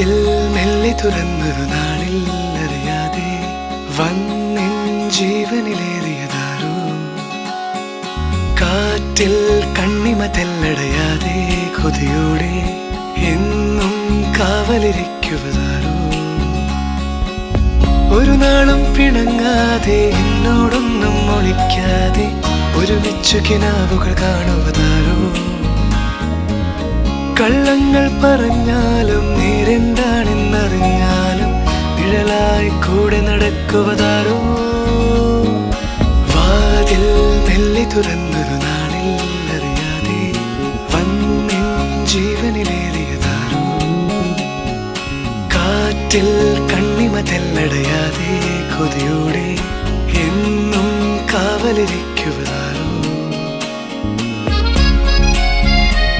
കാറ്റിൽ മെല്ലെ തുറന്നൊരു നാളിൽ അറിയാതെ വന്നിൻ ജീവനിലേറിയതാരോ. കാറ്റിൽ കണ്ണിമ തെല്ലടയാതെ കൊതിയോടെ എന്നും കാവലിരിക്കുവതാരോ. ഒരു നാളും പിണങ്ങാതെ എന്നോടൊന്നും ഒളിക്കാതെ ഒരുമിച്ചു കിനാവുകൾ കാണുവതാരോ. കള്ളങ്ങൾ പറഞ്ഞാലും നേരെന്താണെന്നറിഞ്ഞാലും നിഴലായി കൂടെ നടക്കുവതാരോ. വാതിൽ മെല്ലെ തുറന്നൊരു നാളിൽ അറിയാതെ വന്നിൻ ജീവനിലേറിയതാരോ. കാറ്റിൽ കണ്ണിമ തെല്ലടയാതെ കൊതിയോടെ എന്നും കാവലിരിക്കുവതാരോ.